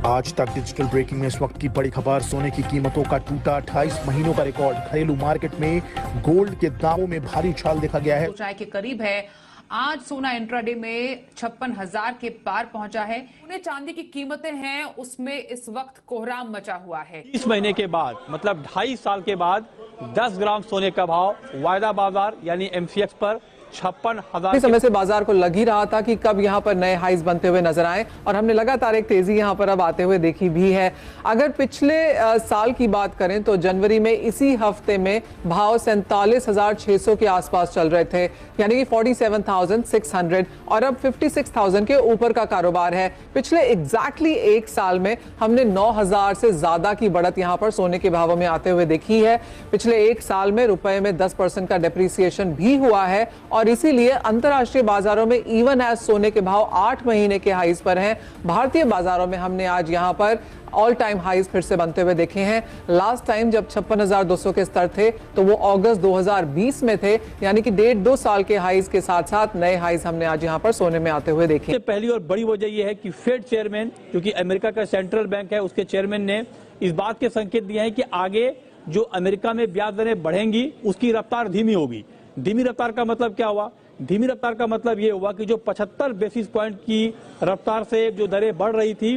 आज तक digital breaking में इस वक्त की बड़ी खबर, सोने की कीमतों का टूटा 28 महीनों का रिकॉर्ड। घरेलू मार्केट में गोल्ड के दामों में भारी उछाल देखा गया है। ऊंचाई के करीब है। आज सोना इंट्राडे में 56,000 के पार पहुंचा है। सोने चांदी की कीमतें हैं उसमें इस वक्त कोहराम मचा हुआ है। 30 महीने के बाद मतलब 2.5 साल के बाद 10 ग्राम सोने का भाव वायदा बाजार यानी MCX पर 56,000 समय से बाजार को लग ही रहा था कि कब यहां पर नए हाइज बनते हुए नजर आए और हमने लगातार एक तेजी यहां पर अब आते हुए देखी भी है। अगर पिछले साल की बात करें तो जनवरी में इसी हफ्ते में भाव 47,600 के आसपास चल रहे थे, यानी कि 47,600, और अब 56,000 के ऊपर का कारोबार है। पिछले एग्जैक्टली एक साल में हमने 9,000 से ज्यादा की बढ़त यहां पर सोने के भावों में आते हुए देखी है। पिछले एक साल में रुपए में 10% का डेप्रिसिएशन भी हुआ है और इसीलिए अंतरराष्ट्रीय बाजारों में इवन एज सोने के भाव 8 महीने के हाईज पर हैं। भारतीय बाजारों में हमने आज यहां पर ऑल टाइम हाईज फिर से बनते हुए देखे हैं। लास्ट टाइम जब 56,200 के स्तर थे तो वो अगस्त 2020 में थे, यानी कि 1.5-2 साल के हाईज के साथ साथ नए हाईज हमने आज यहां पर सोने में आते हुए देखे। पहली और बड़ी वजह यह है कि फेड चेयरमैन, जो कि अमेरिका का सेंट्रल बैंक है, उसके चेयरमैन ने इस बात के संकेत दिए हैं कि आगे जो अमेरिका में ब्याज दरें बढ़ेंगी उसकी रफ्तार धीमी होगी। धीमी रफ्तार का मतलब क्या हुआ? धीमी रफ्तार का मतलब यह हुआ कि जो 75 बेसिस पॉइंट की रफ्तार से जो दरें बढ़ रही थी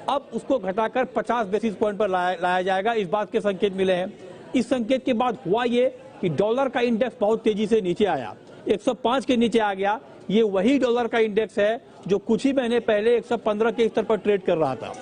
अब उसको घटाकर 50 बेसिस पॉइंट पर लाया जाएगा। इस बात के संकेत मिले हैं। इस संकेत के बाद हुआ ये कि डॉलर का इंडेक्स बहुत तेजी से नीचे आया, 105 के नीचे आ गया। ये वही डॉलर का इंडेक्स है जो कुछ ही महीने पहले 115 के स्तर पर ट्रेड कर रहा था।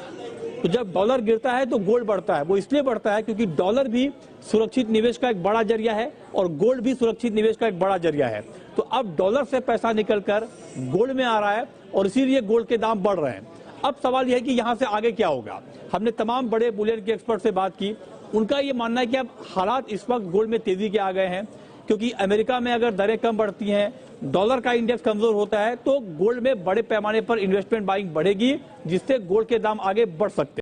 तो जब डॉलर गिरता है तो गोल्ड बढ़ता है। वो इसलिए बढ़ता है क्योंकि डॉलर भी सुरक्षित निवेश का एक बड़ा जरिया है और गोल्ड भी सुरक्षित निवेश का एक बड़ा जरिया है। तो अब डॉलर से पैसा निकलकर गोल्ड में आ रहा है और इसीलिए गोल्ड के दाम बढ़ रहे हैं। अब सवाल यह है कि यहां से आगे क्या होगा। हमने तमाम बड़े बुलियन के एक्सपर्ट से बात की, उनका ये मानना है कि अब हालात इस वक्त गोल्ड में तेजी के आ गए हैं, क्योंकि अमेरिका में अगर दरें कम बढ़ती हैं, डॉलर का इंडेक्स कमजोर होता है, तो गोल्ड में बड़े पैमाने पर इन्वेस्टमेंट बाइंग बढ़ेगी, जिससे गोल्ड के दाम आगे बढ़ सकते हैं।